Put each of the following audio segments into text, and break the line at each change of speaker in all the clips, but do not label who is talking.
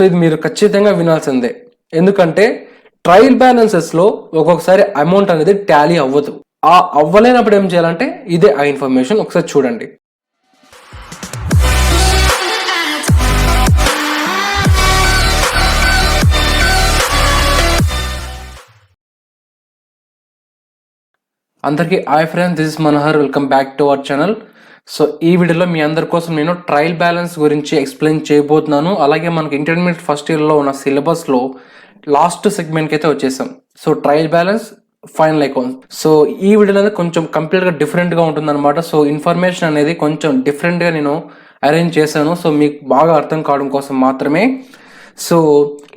ఇది మీరు ఖచ్చితంగా వినాల్సిందే. ఎందుకంటే ట్రయల్ బ్యాలెన్సెస్లో ఒక్కొక్కసారి అమౌంట్ అనేది టాలీ అవ్వదు. ఆ అవ్వలేనప్పుడు ఏం చేయాలంటే ఇదే ఆ ఇన్ఫర్మేషన్ ఒకసారి చూడండి. అందరికీ hi friends, this is Manohar. Welcome back to our channel. So ఈ వీడియోలో మీ అందరి కోసం నేను ట్రయల్ బ్యాలెన్స్ గురించి ఎక్స్ప్లెయిన్ చేయబోతున్నాను. అలాగే మనకి ఇంటర్మీడియట్ ఫస్ట్ ఇయర్లో ఉన్న సిలబస్లో లాస్ట్ సెగ్మెంట్కి అయితే వచ్చేసాం. So trial balance, final account. So ఈ వీడియోలో అనేది కొంచెం కంప్లీట్గా డిఫరెంట్గా ఉంటుందన్నమాట. సో ఇన్ఫర్మేషన్ అనేది కొంచెం డిఫరెంట్గా నేను అరేంజ్ చేశాను. సో మీకు బాగా అర్థం కావడం కోసం మాత్రమే. సో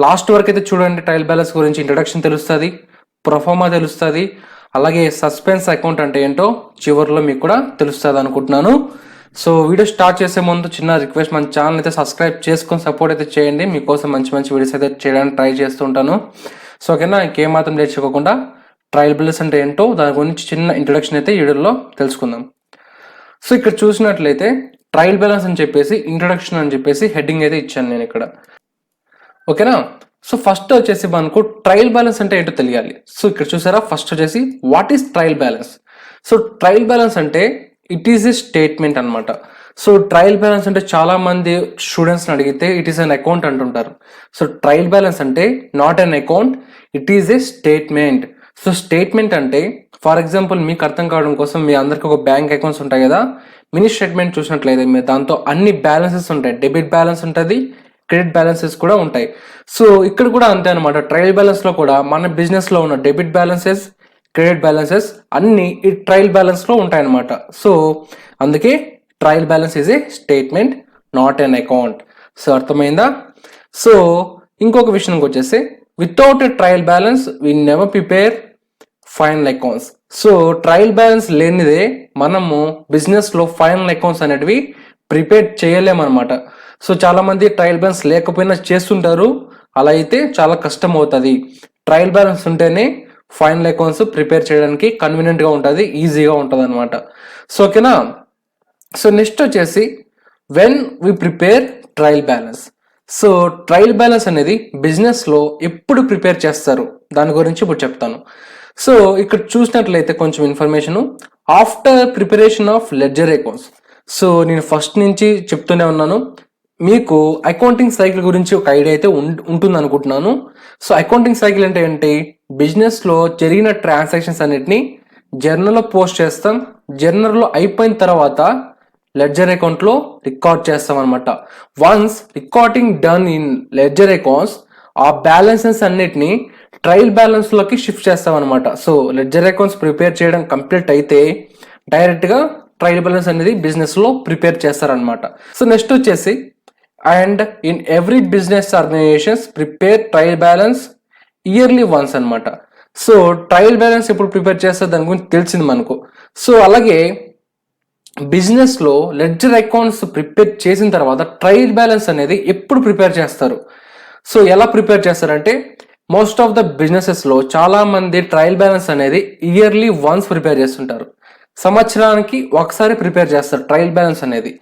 లాస్ట్ వరకు అయితే చూడండి. ట్రయల్ బ్యాలెన్స్ గురించి ఇంట్రడక్షన్ తెలుస్తుంది, ప్రొఫార్మా తెలుస్తుంది, అలాగే సస్పెన్స్ అకౌంట్ అంటే ఏంటో చివరిలో మీకు కూడా తెలుస్తుంది అనుకుంటున్నాను. సో వీడియో స్టార్ట్ చేసే ముందు చిన్న రిక్వెస్ట్, మన ఛానల్ అయితే సబ్స్క్రైబ్ చేసుకొని సపోర్ట్ అయితే చేయండి. మీకోసం మంచి మంచి వీడియోస్ అయితే చేయడానికి ట్రై చేస్తుంటాను. సో ఓకేనా, ఇంకేమాత్రం నేర్చుకోకుండా ట్రయల్ బ్యాలెన్స్ అంటే ఏంటో దాని గురించి చిన్న ఇంట్రడక్షన్ అయితే వీడియోలో తెలుసుకుందాం. సో ఇక్కడ చూసినట్లయితే ట్రయల్ బ్యాలెన్స్ అని చెప్పేసి ఇంట్రడక్షన్ అని చెప్పేసి హెడ్డింగ్ అయితే ఇచ్చాను నేను ఇక్కడ. ఓకేనా. సో ఫస్ట్ వచ్చేసి మనకు ట్రయల్ బ్యాలెన్స్ అంటే ఏంటో తెలియాలి. సో ఇక్కడ చూసారా, ఫస్ట్ వచ్చేసి what is trial balance. So trial balance అంటే ఇట్ ఈస్ ఏ స్టేట్మెంట్ అనమాట. సో ట్రయల్ బ్యాలెన్స్ అంటే చాలా మంది స్టూడెంట్స్ని అడిగితే ఇట్ ఈస్ అన్ అకౌంట్ అంటుంటారు. సో ట్రయల్ బ్యాలెన్స్ అంటే not an account, it is a statement. So statement అంటే ఫర్ ఎగ్జాంపుల్ మీకు అర్థం కావడం కోసం మీ అందరికి ఒక బ్యాంక్ అకౌంట్స్ ఉంటాయి కదా, మినీ స్టేట్మెంట్ చూసినట్లయితే మీరు దాంతో అన్ని బ్యాలెన్సెస్ ఉంటాయి. డెబిట్ బ్యాలెన్స్ ఉంటుంది, క్రెడిట్ బ్యాలెన్సెస్ కూడా ఉంటాయి. సో ఇక్కడ కూడా అంతే అనమాట. ట్రయల్ బ్యాలెన్స్ లో కూడా మన బిజినెస్ లో ఉన్న డెబిట్ బ్యాలెన్సెస్, క్రెడిట్ బ్యాలెన్సెస్ అన్ని ఈ ట్రయల్ బ్యాలెన్స్ లో ఉంటాయి అనమాట. సో అందుకే trial balance is a statement, not an account. So అర్థమైందా. సో ఇంకొక విషయానికి వచ్చేసి without a trial balance we never prepare final accounts. So trial balance లేనిదే మనము బిజినెస్ లో ఫైనల్ అకౌంట్స్ అనేటివి ప్రిపేర్ చేయలేమన్నమాట. సో చాలా మంది ట్రయల్ బ్యాలెన్స్ లేకపోయినా చేస్తుంటారు. అలా అయితే చాలా కష్టం అవుతుంది. ట్రయల్ బ్యాలెన్స్ ఉంటేనే ఫైనల్ అకౌంట్స్ ప్రిపేర్ చేయడానికి కన్వీనియంట్ గా ఉంటుంది, ఈజీగా ఉంటుంది అనమాట. సో ఓకేనా. సో నెక్స్ట్ వచ్చేసి when we prepare trial balance. So trial balance అనేది బిజినెస్ లో ఎప్పుడు ప్రిపేర్ చేస్తారు దాని గురించి ఇప్పుడు చెప్తాను. సో ఇక్కడ చూసినట్లయితే కొంచెం information, after preparation of ledger accounts. So నేను ఫస్ట్ నుంచి చెప్తూనే ఉన్నాను, మీకు అకౌంటింగ్ సైకిల్ గురించి ఒక ఐడియా అయితే ఉంటుంది అనుకుంటున్నాను. సో అకౌంటింగ్ సైకిల్ అంటే ఏంటి, బిజినెస్ లో జరిగిన ట్రాన్సాక్షన్స్ అన్నిటిని జర్నల్లో పోస్ట్ చేస్తాం. జర్నల్లో అయిపోయిన తర్వాత లెడ్జర్ అకౌంట్ లో రికార్డ్ చేస్తాం అనమాట. Once recording done in ledger accounts, ఆ బ్యాలెన్సెస్ అన్నిటిని ట్రయల్ బ్యాలెన్స్ లోకి షిఫ్ట్ చేస్తాం అనమాట. సో లెడ్జర్ అకౌంట్స్ ప్రిపేర్ చేయడం కంప్లీట్ అయితే డైరెక్ట్ గా ట్రయల్ బ్యాలెన్స్ అనేది బిజినెస్ లో ప్రిపేర్ చేస్తారనమాట. సో నెక్స్ట్ వచ్చేసి and in every business organisations prepare trial balance yearly once అనమాట. సో ట్రయల్ బ్యాలెన్స్ ఎప్పుడు ప్రిపేర్ చేస్తారు దాని గురించి తెలిసింది మనకు. సో అలాగే బిజినెస్ లో లెడ్జర్ అకౌంట్స్ ప్రిపేర్ చేసిన తర్వాత ట్రయల్ బ్యాలెన్స్ అనేది ఎప్పుడు ప్రిపేర్ చేస్తారు. సో ఎలా ప్రిపేర్ చేస్తారంటే మోస్ట్ ఆఫ్ ద బిజినెసెస్ లో చాలా మంది ట్రయల్ బ్యాలెన్స్ అనేది ఇయర్లీ వన్స్ ప్రిపేర్ చేస్తుంటారు. సంవత్సరానికి ఒకసారి ప్రిపేర్ చేస్తారు ట్రయల్ బ్యాలెన్స్ అనేది.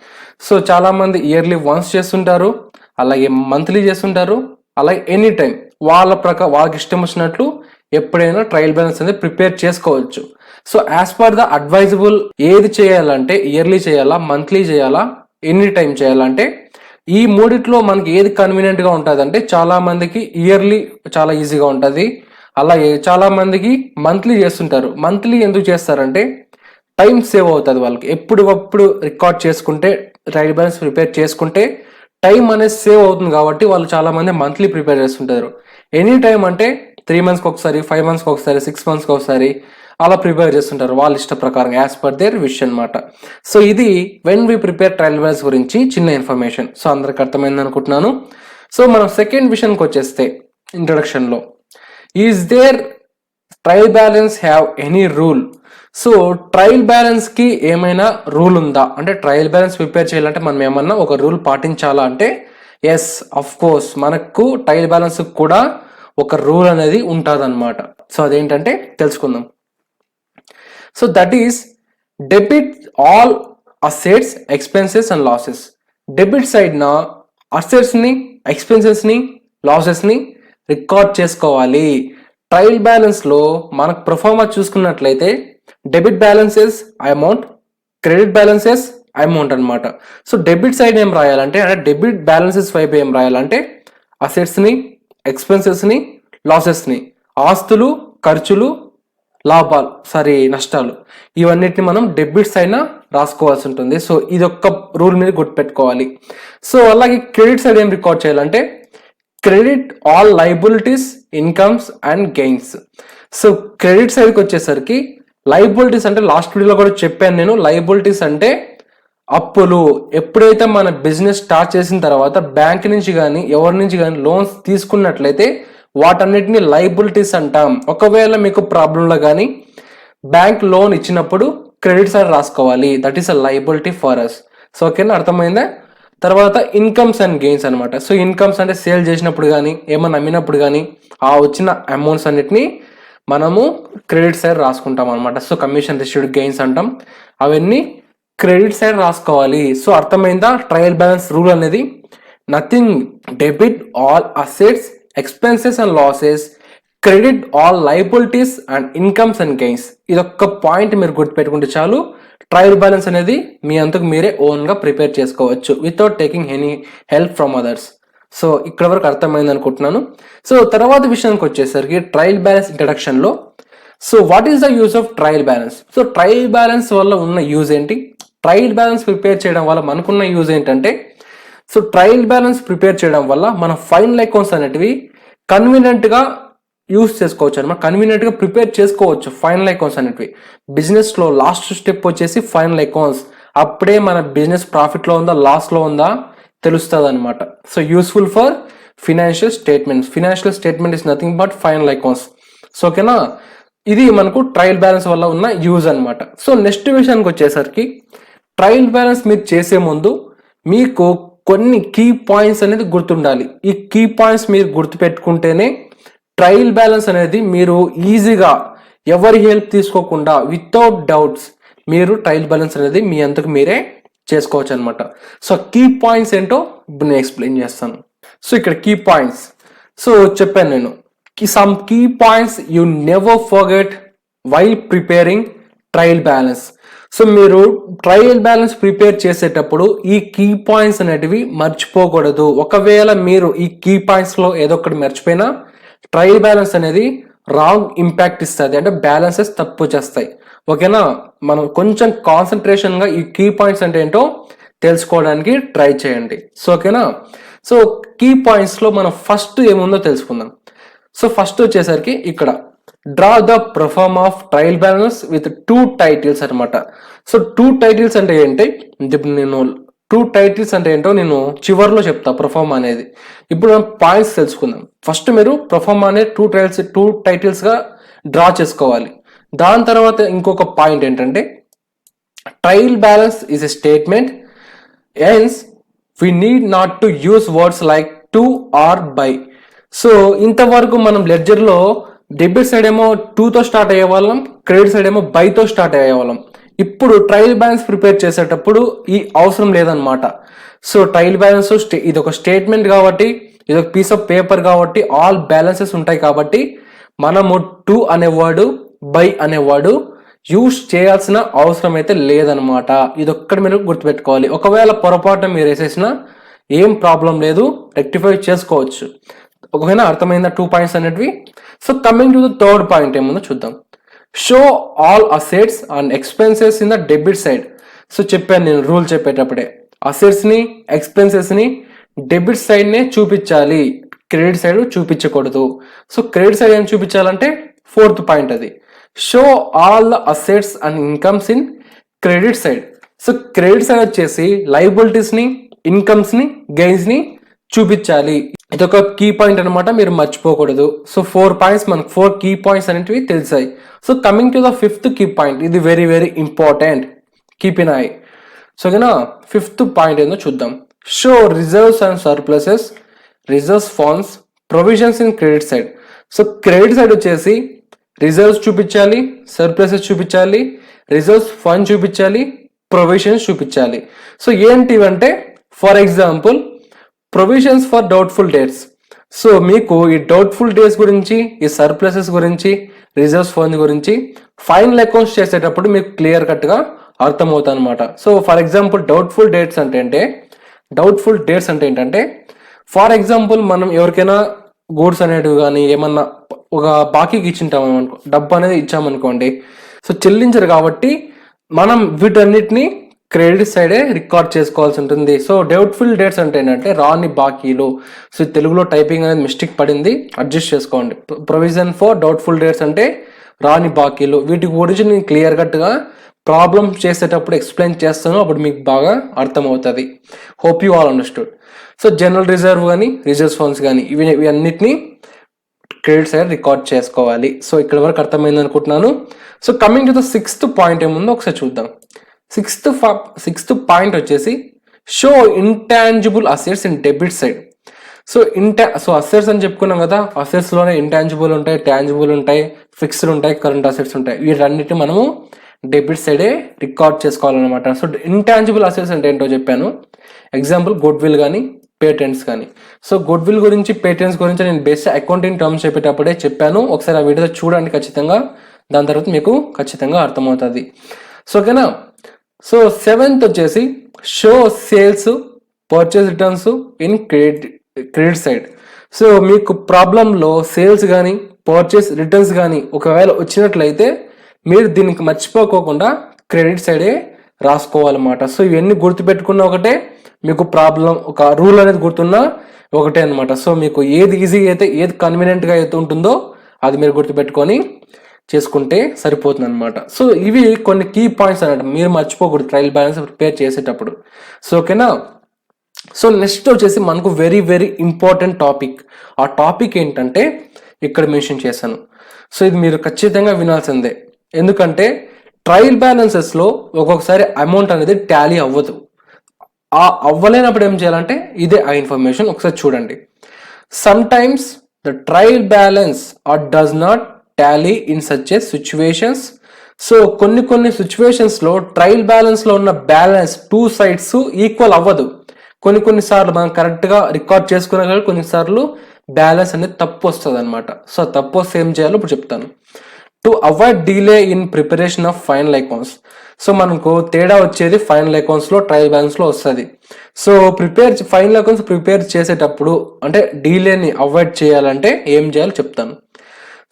సో చాలా మంది ఇయర్లీ వన్స్ చేస్తుంటారు, అలాగే మంత్లీ చేస్తుంటారు, అలాగే ఎనీ టైం వాళ్ళకి ఇష్టం వచ్చినట్లు ఎప్పుడైనా ట్రయల్ బ్యాలెన్స్ అనేది ప్రిపేర్ చేసుకోవచ్చు. So as per the advisable ఏది చేయాలంటే ఇయర్లీ చేయాలా, మంత్లీ చేయాలా, ఎనీ టైం చేయాలంటే ఈ మూడిట్లో మనకి ఏది కన్వీనియంట్ గా ఉంటుంది అంటే చాలా మందికి ఇయర్లీ చాలా ఈజీగా ఉంటుంది, అలాగే చాలా మందికి మంత్లీ చేస్తుంటారు. మంత్లీ ఎందుకు చేస్తారంటే టైం సేవ్ అవుతుంది వాళ్ళకి. ఎప్పుడప్పుడు రికార్డ్ చేసుకుంటే ట్రయల్ బ్యాలెన్స్ ప్రిపేర్ చేసుకుంటే టైం అనేది సేవ్ అవుతుంది కాబట్టి వాళ్ళు చాలా మంది మంత్లీ ప్రిపేర్ చేస్తుంటారు. ఎనీ టైం అంటే 3 monthsకి ఒకసారి, 5 monthsకి ఒకసారి, 6 monthsకి ఒకసారి అలా ప్రిపేర్ చేస్తుంటారు వాళ్ళ ఇష్ట ప్రకారం, యాజ్ పర్ దేర్ విష్ అనమాట. సో ఇది when we prepare trial balance గురించి చిన్న ఇన్ఫర్మేషన్. సో అందరికి అర్థమైంది అనుకుంటున్నాను. సో మనం సెకండ్ విషయానికి వచ్చేస్తే ఇంట్రొడక్షన్ లో, is there trial balance have any rule. So trial balance కి ఏమైనా రూల్ ఉందా అంటే ట్రయల్ బ్యాలెన్స్ ప్రిపేర్ చేయాలంటే మనం ఏమన్నా ఒక రూల్ పాటించాలా అంటే ఎస్, అఫ్ కోర్స్ మనకు ట్రయల్ బ్యాలెన్స్ కూడా ఒక రూల్ అనేది ఉంటుంది అనమాట. సో అదేంటంటే తెలుసుకుందాం. So that is debit all assets, expenses and losses. Debit side నా అసెట్స్ ని ఎక్స్పెన్సెస్ని లాసెస్ని రికార్డ్ చేసుకోవాలి. ట్రయల్ బ్యాలెన్స్లో మనకు ప్రొఫార్మా చూసుకున్నట్లయితే debit balances amount, credit balances amount అనమాట. సో డెబిట్ సైడ్ ఏం రాయాలంటే డెబిట్ బ్యాలెన్సెస్ వైపు ఏం రాయాలంటే అసెట్స్ని, ఎక్స్పెన్సెస్ని, లాసెస్ని, ఆస్తులు, ఖర్చులు, నష్టాలు, ఇవన్నిటిని మనం డెబిట్స్ అయినా రాసుకోవాల్సి ఉంటుంది. సో ఇది ఒక్క రూల్ మీద గుర్తుపెట్టుకోవాలి. సో అలాగే క్రెడిట్ సైడ్ ఏం రికార్డ్ చేయాలంటే credit all liabilities, incomes and gains. So credit సైడ్కి వచ్చేసరికి లైబిలిటీస్ అంటే లాస్ట్ వీడియోలో కూడా చెప్పాను నేను. లైబిలిటీస్ అంటే అప్పులు. ఎప్పుడైతే మన బిజినెస్ స్టార్ట్ చేసిన తర్వాత బ్యాంక్ నుంచి కానీ ఎవరి నుంచి కానీ లోన్స్ తీసుకున్నట్లయితే వాటన్నిటిని లైబిలిటీస్ అంటాం. ఒకవేళ మీకు ప్రాబ్లంలో కానీ బ్యాంక్ లోన్ ఇచ్చినప్పుడు క్రెడిట్ సైడ్ రాసుకోవాలి. That is a liability for us. So ఓకేనా, అర్థమైందా? తర్వాత ఇన్కమ్స్ అండ్ గెయిన్స్ అనమాట. సో ఇన్కమ్స్ అంటే సేల్ చేసినప్పుడు కానీ ఏమన్నా అమ్మినప్పుడు కానీ ఆ వచ్చిన అమౌంట్స్ అన్నిటిని మనము క్రెడిట్ సైడ్ రాసుకుంటాం అనమాట. సో కమిషన్ రిసీవ్డ్ గెయిన్స్ అంటాం, అవన్నీ క్రెడిట్ సైడ్ రాసుకోవాలి. సో అర్థమైందా? ట్రయల్ బ్యాలెన్స్ రూల్ అనేది nothing debit all assets, expenses and losses, credit all liabilities and incomes and gains. ఇదొక్క పాయింట్ మీరు గుర్తుపెట్టుకుంటే చాలు. ట్రయల్ బ్యాలెన్స్ అనేది మీ అంతకు మీరే ఓన్గా ప్రిపేర్ చేసుకోవచ్చు without taking any help from others. So ఇక్కడ వరకు అర్థమైంది అనుకుంటున్నాను. సో తర్వాత విషయానికి వచ్చేసరికి ట్రయల్ బ్యాలెన్స్ ఇంట్రడక్షన్లో so what is the use of trial balance? So trial balance వల్ల ఉన్న యూజ్ ఏంటి? ట్రయల్ బ్యాలెన్స్ ప్రిపేర్ చేయడం వల్ల మనకున్న యూజ్ ఏంటంటే సో ట్రయల్ బ్యాలెన్స్ ప్రిపేర్ చేయడం వల్ల మన ఫైనల్ అకౌంట్స్ అనేటివి కన్వీనియంట్గా యూస్ చేసుకోవచ్చు అనమాట. కన్వీనియంట్గా ప్రిపేర్ చేసుకోవచ్చు ఫైనల్ అకౌంట్స్ అనేటివి. బిజినెస్లో లాస్ట్ స్టెప్ వచ్చేసి ఫైనల్ అకౌంట్స్. అప్పుడే మన బిజినెస్ ప్రాఫిట్లో ఉందా లాస్లో ఉందా తెలుస్తుంది అనమాట. So useful for financial statements. Financial statement is nothing but final accounts. So ఓకేనా, ఇది మనకు ట్రయల్ బ్యాలెన్స్ వల్ల ఉన్న యూజ్ అనమాట. సో నెక్స్ట్ విషయానికి వచ్చేసరికి ట్రయల్ బ్యాలెన్స్ మీరు చేసే ముందు మీకు కొన్ని కీ పాయింట్స్ అనేది గుర్తుండాలి. ఈ కీ పాయింట్స్ మీరు గుర్తుపెట్టుకుంటేనే ట్రయల్ బ్యాలెన్స్ అనేది మీరు ఈజీగా ఎవరి హెల్ప్ తీసుకోకుండా వితౌట్ డౌట్స్ మీరు ట్రయల్ బ్యాలెన్స్ అనేది మీ అంతకు మీరే చేసుకోవచ్చు అనమాట. సో కీ పాయింట్స్ ఏంటో ఇప్పుడు నేను ఎక్స్ప్లెయిన్ చేస్తాను. సో ఇక్కడ కీ పాయింట్స్ సో చెప్పాను నేను. Some key points you never forget while preparing trial balance. So మీరు ట్రయల్ బ్యాలెన్స్ ప్రిపేర్ చేసేటప్పుడు ఈ కీ పాయింట్స్ అనేటివి మర్చిపోకూడదు. ఒకవేళ మీరు ఈ కీ పాయింట్స్లో ఏదో ఒకటి మర్చిపోయినా ట్రయల్ బ్యాలెన్స్ అనేది రాంగ్ ఇంపాక్ట్ ఇస్తుంది, అంటే బ్యాలెన్సెస్ తప్పు చేస్తాయి. ఓకేనా, మనం కొంచెం కాన్సన్ట్రేషన్గా ఈ కీ పాయింట్స్ అంటే ఏంటో తెలుసుకోవడానికి ట్రై చేయండి. సో ఓకేనా, సో కీ పాయింట్స్లో మనం ఫస్ట్ ఏముందో తెలుసుకుందాం. సో ఫస్ట్ వచ్చేసరికి ఇక్కడ draw the perform of trial balance with 2 titles అనమాట. సో 2 టైటిల్స్ అంటే ఏంటి, నేను 2 టైటిల్స్ అంటే ఏంటో నేను చివరిలో చెప్తా. ప్రొఫార్మ్ అనేది ఇప్పుడు మనం పాయింట్స్ తెలుసుకుందాం. ఫస్ట్ మీరు ప్రొఫార్మ్ అనే 2 టైటిల్స్ గా డ్రా చేసుకోవాలి. దాని తర్వాత ఇంకొక పాయింట్ ఏంటంటే trial balance is a statement hence we need not to use words like to or by. So ఇంతవరకు మనం లెడ్జర్లో డెబిట్ సైడ్ ఏమో 2తో స్టార్ట్ అయ్యే వాళ్ళం, క్రెడిట్ సైడ్ ఏమో బైతో స్టార్ట్ అయ్యే వాళ్ళం. ఇప్పుడు ట్రయల్ బ్యాలెన్స్ ప్రిపేర్ చేసేటప్పుడు ఈ అవసరం లేదనమాట. సో ట్రయల్ బ్యాలెన్స్ ఇది ఒక స్టేట్మెంట్ కాబట్టి, ఇది ఒక పీస్ ఆఫ్ పేపర్ కాబట్టి ఆల్ బ్యాలెన్సెస్ ఉంటాయి కాబట్టి మనము టు అనేవాడు బై అనేవాడు యూస్ చేయాల్సిన అవసరం అయితే లేదనమాట. ఇదొక్కటి మీరు గుర్తుపెట్టుకోవాలి. ఒకవేళ పొరపాటున మీరు వేసేసినా ఏం ప్రాబ్లం లేదు, రెక్టిఫై చేసుకోవచ్చు. ఒకవేళ అర్థమైందా 2 పాయింట్స్ అనేటివి. So coming to the third point ఏముందో చూద్దాం. Show all assets and expenses in the debit side. So చెప్పాను నేను రూల్ చెప్పేటప్పుడే, అసెట్స్ని ఎక్స్పెన్సెస్ని డెబిట్ సైడ్నే చూపించాలి, క్రెడిట్ సైడ్ చూపించకూడదు. సో క్రెడిట్ సైడ్ ఏం చూపించాలంటే 4th పాయింట్ అది, show all the assets and incomes in credit side. So credit side వచ్చేసి లైబిలిటీస్ని, ఇన్కమ్స్ని, గెయిన్స్ని చూపించాలి. ఇది ఒక కీ పాయింట్ అనమాట, మీరు మర్చిపోకూడదు. సో 4 పాయింట్స్ మనకు 4 కీ పాయింట్స్ అనేటివి తెలిసాయి. So coming to the 5th key point, ఇది very very important, keep in eye. So ఓకేనా, 5th పాయింట్ ఏందో చూద్దాం. Show reserves and surpluses, reserves funds, provisions in credit side. So credit side వచ్చేసి reserves చూపించాలి, surpluses చూపించాలి, reserves fund చూపించాలి, provisions చూపించాలి. So ఏంటివంటే for example provisions for doubtful debts. So మీకు ఈ డౌట్ఫుల్ డేస్ గురించి, ఈ సర్ప్లసెస్ గురించి, రిజర్వ్స్ ఫండ్ గురించి ఫైనల్ అకౌంట్స్ చేసేటప్పుడు మీకు క్లియర్ కట్గా అర్థమవుతుంది అనమాట. So for example doubtful dates అంటే ఏంటంటే ఫర్ ఎగ్జాంపుల్ మనం ఎవరికైనా గూడ్స్ అనేటివి కానీ ఏమన్నా ఒక బాకీకి ఇచ్చింటాం అనుకో, డబ్బు అనేది ఇచ్చామనుకోండి, సో చెల్లించరు కాబట్టి మనం వీటన్నిటిని క్రెడిట్ సైడే రికార్డ్ చేసుకోవాల్సి ఉంటుంది. సో డౌట్ఫుల్ డేట్స్ అంటే ఏంటంటే రాని బాకీలు. సో తెలుగులో టైపింగ్ అనేది మిస్టేక్ పడింది, అడ్జస్ట్ చేసుకోండి. ప్రొవిజన్ ఫర్ డౌట్ఫుల్ డేట్స్ అంటే రాని బాకీలు. వీటి గురించి నేను క్లియర్ కట్గా ప్రాబ్లమ్ చేసేటప్పుడు ఎక్స్ప్లెయిన్ చేస్తాను, అప్పుడు మీకు బాగా అర్థమవుతుంది. Hope you all understood. So general reserve కానీ, రిజర్వ్స్ ఫండ్స్ కానీ ఇవి అన్నిటినీ క్రెడిట్ సైడ్ రికార్డ్ చేసుకోవాలి. సో ఇక్కడ వరకు అర్థమైంది అనుకుంటున్నాను. So coming to the 6th point ఏముందో ఒకసారి చూద్దాం. సిక్స్త్ పాయింట్ వచ్చేసి show intangible assets in debit side. So assets అని చెప్పుకున్నాం కదా, అసెట్స్ లోనే ఇంటాంజిబుల్ ఉంటాయి, టాంజిబుల్ ఉంటాయి, ఫిక్స్డ్ ఉంటాయి, కరెంట్ అసెట్స్ ఉంటాయి. వీటన్నిటిని మనము డెబిట్ సైడే రికార్డ్ చేసుకోవాలన్నమాట. సో ఇంటాంజిబుల్ అసెట్స్ అంటే ఏంటో చెప్పాను. ఎగ్జాంపుల్ గుడ్ విల్ కానీ, పేటెంట్స్ కానీ. సో గుడ్ విల్ గురించి, పేటెంట్స్ గురించి నేను బేసిక్ అకౌంటింగ్ టర్మ్స్ చెప్పేటప్పుడే చెప్పాను. ఒకసారి ఆ వీడియో చూడండి ఖచ్చితంగా, దాని తర్వాత మీకు ఖచ్చితంగా అర్థమవుతుంది. సో ఓకేనా. సో 7th వచ్చేసి show sales purchase returns in credit side. So మీకు ప్రాబ్లంలో సేల్స్ కానీ, పర్చేస్ రిటర్న్స్ కానీ ఒకవేళ వచ్చినట్లయితే మీరు దీనికి మర్చిపోకోకుండా క్రెడిట్ సైడే రాసుకోవాలన్నమాట. సో ఇవన్నీ గుర్తుపెట్టుకున్న ఒకటే, మీకు ప్రాబ్లం ఒక రూల్ అనేది గుర్తున్నా ఒకటే అనమాట. సో మీకు ఏది ఈజీగా అయితే, ఏది కన్వీనియంట్గా అయితే ఉంటుందో అది మీరు గుర్తుపెట్టుకొని చేసుకుంటే సరిపోతుంది అనమాట. సో ఇవి కొన్ని కీ పాయింట్స్ అన్నమాట, మీరు మర్చిపోకూడదు ట్రయల్ బ్యాలెన్స్ ప్రిపేర్ చేసేటప్పుడు. సో ఓకేనా. సో నెక్స్ట్ వచ్చేసి మనకు వెరీ వెరీ ఇంపార్టెంట్ టాపిక్. ఆ టాపిక్ ఏంటంటే ఇక్కడ మెన్షన్ చేశాను. సో ఇది మీరు ఖచ్చితంగా వినాల్సిందే, ఎందుకంటే ట్రయల్ బ్యాలెన్సెస్లో ఒక్కొక్కసారి అమౌంట్ అనేది టాలీ అవ్వదు. ఆ అవ్వలేనప్పుడు ఏం చేయాలంటే ఇదే ఆ ఇన్ఫర్మేషన్ ఒకసారి చూడండి. Some times the trial balance or does not Tally in such a situations. So కొన్ని సిచ్యువేషన్స్లో ట్రయల్ బ్యాలెన్స్లో ఉన్న బ్యాలెన్స్ 2 sides ఈక్వల్ అవ్వదు. కొన్ని సార్లు మనం కరెక్ట్గా రికార్డ్ చేసుకునే కానీ కొన్నిసార్లు బ్యాలెన్స్ అనేది తప్పు వస్తుంది అనమాట. సో తప్పు వస్తే ఏం చేయాలో ఇప్పుడు చెప్తాను. To avoid delay in preparation of final accounts. So మనకు తేడా వచ్చేది ఫైనల్ అకౌంట్స్లో, ట్రయల్ బ్యాలెన్స్లో వస్తుంది. సో ఫైనల్ అకౌంట్స్ ప్రిపేర్ చేసేటప్పుడు అంటే డిలేని అవాయిడ్ చేయాలంటే ఏం చేయాలో చెప్తాను.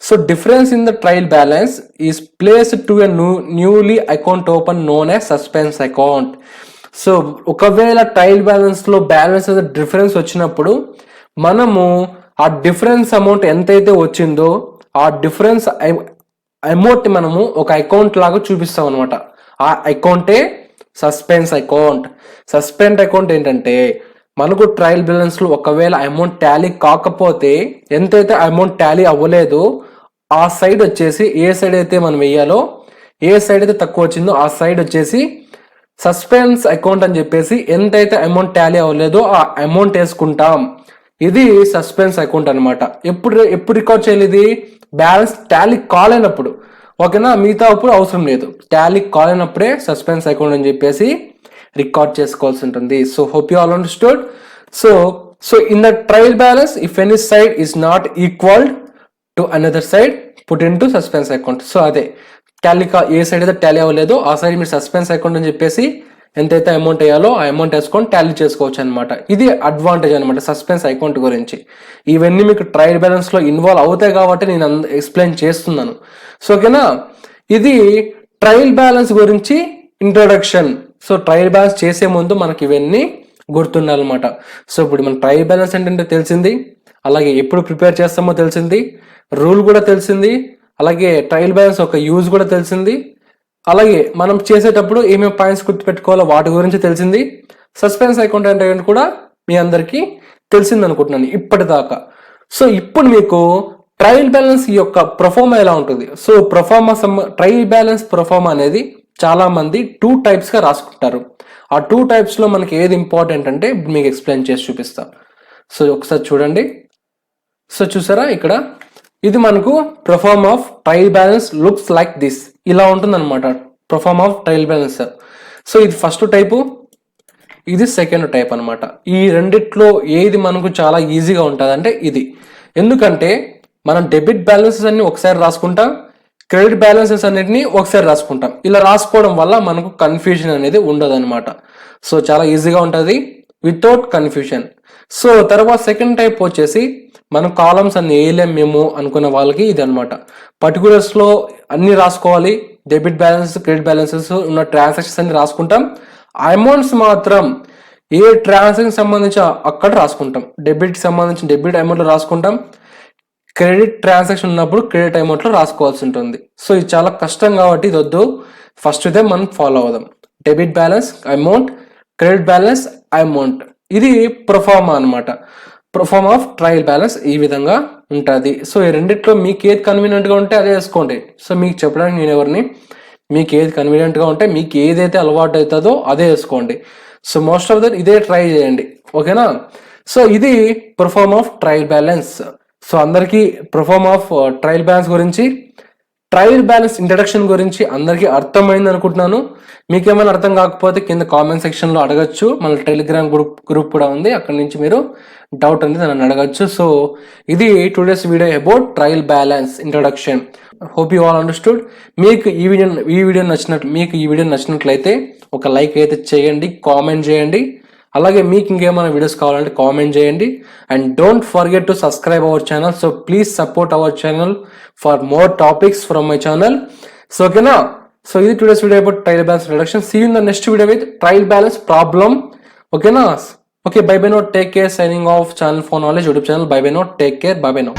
So difference in the trial balance is placed to a newly account open known as suspense account. So ఒకవేళ ట్రయల్ బ్యాలెన్స్లో బ్యాలెన్స్ డిఫరెన్స్ వచ్చినప్పుడు మనము ఆ డిఫరెన్స్ అమౌంట్ ఎంతైతే వచ్చిందో ఆ డిఫరెన్స్ అమౌంట్ మనము ఒక అకౌంట్ లాగా చూపిస్తాం అనమాట. ఆ అకౌంటే సస్పెన్స్ అకౌంట్. సస్పెండ్ అకౌంట్ ఏంటంటే మనకు ట్రయల్ బ్యాలెన్స్ లో ఒకవేళ అమౌంట్ టాలీ కాకపోతే, ఎంతైతే అమౌంట్ టాలీ అవ్వలేదో ఆ సైడ్ వచ్చేసి, ఏ సైడ్ అయితే మనం వెయ్యాలో, ఏ సైడ్ అయితే తక్కువ వచ్చిందో ఆ సైడ్ వచ్చేసి సస్పెన్స్ అకౌంట్ అని చెప్పేసి ఎంతైతే అమౌంట్ టాలీ అవ్వలేదో ఆ అమౌంట్ వేసుకుంటాం. ఇది సస్పెన్స్ అకౌంట్ అనమాట. ఎప్పుడు రికార్డ్ చేయాలి? ఇది బ్యాలెన్స్ టాలీ కాలేనప్పుడు, ఓకేనా. మిగతా అప్పుడు అవసరం లేదు. టాలీ కాలేనప్పుడే సస్పెన్స్ అకౌంట్ అని చెప్పేసి రికార్డ్ చేసుకోవాల్సి ఉంటుంది. So hope you all understood. So in the trial balance if any side is not equalled to another side put in to suspense account. So అదే టాలీ ఏ సైడ్ అయితే Tally అవ్వలేదో ఆ side మీరు suspense account అని చెప్పేసి ఎంతైతే amount వేయాలో ఆ amount వేసుకొని టాలీ చేసుకోవచ్చు అనమాట. ఇది అడ్వాంటేజ్ అనమాట సస్పెన్స్ అకౌంట్ గురించి. ఇవన్నీ మీకు ట్రయల్ బ్యాలెన్స్ లో ఇన్వాల్వ్ అవుతాయి కాబట్టి నేను ఎక్స్ప్లెయిన్ చేస్తున్నాను. సో ఓకేనా, ఇది ట్రయల్ బ్యాలెన్స్ గురించి ఇంట్రొడక్షన్. సో ట్రయల్ బ్యాలెన్స్ చేసే ముందు మనకి ఇవన్నీ గుర్తుండాలన్నమాట. సో ఇప్పుడు మన ట్రయల్ బ్యాలెన్స్ ఏంటంటే తెలిసింది, అలాగే ఎప్పుడు ప్రిపేర్ చేస్తామో తెలిసింది, రూల్ కూడా తెలిసింది, అలాగే ట్రయల్ బ్యాలెన్స్ ఒక యూజ్ కూడా తెలిసింది, అలాగే మనం చేసేటప్పుడు ఏమేమి పాయింట్స్ గుర్తుపెట్టుకోవాలో వాటి గురించి తెలిసింది. సస్పెన్స్ అకౌంట్ అంటే కూడా మీ అందరికీ తెలిసింది అనుకుంటున్నాను ఇప్పటిదాకా. సో ఇప్పుడు మీకు ట్రయల్ బ్యాలెన్స్ యొక్క ప్రొఫార్మా ఎలా ఉంటుంది? సో ట్రయల్ బ్యాలెన్స్ ప్రొఫార్మా అనేది చాలా మంది 2 types గా రాసుకుంటారు. ఆ 2 types లో మనకి ఏది ఇంపార్టెంట్ అంటే మీకు ఎక్స్ప్లెయిన్ చేసి చూపిస్తా. సో ఒకసారి చూడండి. సో చూసారా ఇక్కడ, ఇది మనకు perform of trial balance looks like this. ఇలా ఉంటుంది అనమాట perform of trial balance. So ఇది ఫస్ట్ టైపు. ఇది సెకండ్ టైప్ అనమాట. ఈ రెండిట్లో ఏది మనకు చాలా ఈజీగా ఉంటుంది అంటే ఇది. ఎందుకంటే మనం డెబిట్ బ్యాలెన్సెస్ అన్ని ఒకసారి రాసుకుంటాం, క్రెడిట్ బ్యాలెన్సెస్ అన్నిటిని ఒకసారి రాసుకుంటాం. ఇలా రాసుకోవడం వల్ల మనకు కన్ఫ్యూజన్ అనేది ఉండదు అనమాట. సో చాలా ఈజీగా ఉంటుంది వితౌట్ కన్ఫ్యూజన్. సో తర్వాత సెకండ్ టైప్ వచ్చేసి మనం కాలమ్స్ అన్ని వేయలేం మేము అనుకున్న వాళ్ళకి ఇది అనమాట. పర్టికులర్స్లో అన్ని రాసుకోవాలి, డెబిట్ బ్యాలెన్స్ క్రెడిట్ బ్యాలెన్సెస్ ఉన్న ట్రాన్సాక్షన్స్ అన్ని రాసుకుంటాం, అమౌంట్స్ మాత్రం ఏ ట్రాన్సాక్షన్ సంబంధించి అక్కడ రాసుకుంటాం. డెబిట్ సంబంధించిన డెబిట్ అమౌంట్లో రాసుకుంటాం, క్రెడిట్ ట్రాన్సాక్షన్ ఉన్నప్పుడు క్రెడిట్ అమౌంట్లో రాసుకోవాల్సి ఉంటుంది. సో ఇది చాలా కష్టం కాబట్టి ఇది వద్దు. ఫస్ట్ ఇదే మనం ఫాలో అవుదాం. Debit balance amount, credit balance amount, ఇది ప్రొఫార్మా అనమాట. ప్రొఫార్మా ఆఫ్ ట్రయల్ బ్యాలెన్స్ ఈ విధంగా ఉంటుంది. సో ఈ రెండిట్లో మీకు ఏది కన్వీనియంట్గా ఉంటే అదే వేసుకోండి. సో మీకు చెప్పడానికి నేను ఎవరిని, మీకు ఏది కన్వీనియంట్గా ఉంటే మీకు ఏదైతే అలవాటు అవుతుందో అదే వేసుకోండి. సో మోస్ట్ ఆఫ్ దట్ ఇదే ట్రై చేయండి, ఓకేనా. సో ఇది perform of trial balance. So అందరికీ పర్ఫార్మ్ ఆఫ్ ట్రయల్ బ్యాలెన్స్ గురించి, ట్రయల్ బ్యాలెన్స్ ఇంట్రడక్షన్ గురించి అందరికీ అర్థమైంది అనుకుంటున్నాను. మీకేమైనా అర్థం కాకపోతే కింద కామెంట్ సెక్షన్లో అడగచ్చు. మన టెలిగ్రామ్ గ్రూప్ కూడా ఉంది, అక్కడ నుంచి మీరు డౌట్ అనేది నన్ను అడగచ్చు. సో ఇది today's video about trial balance introduction. Hope you all understood. మీకు ఈ వీడియో నచ్చినట్లయితే ఒక లైక్ అయితే చేయండి, కామెంట్ చేయండి. అలాగే మీకు ఇంకేమైనా వీడియోస్ కావాలంటే కామెంట్ చేయండి. And don't forget to subscribe our channel. So please support our channel for more topics from my channel. So ఓకేనా. సో ఇది today's video about trial balance introduction. See you in the next video with trial balance problem. ఓకేనా. Okay, bye bye no, take care, signing off channel for knowledge YouTube channel. Bye bye no, take care, bye bye no.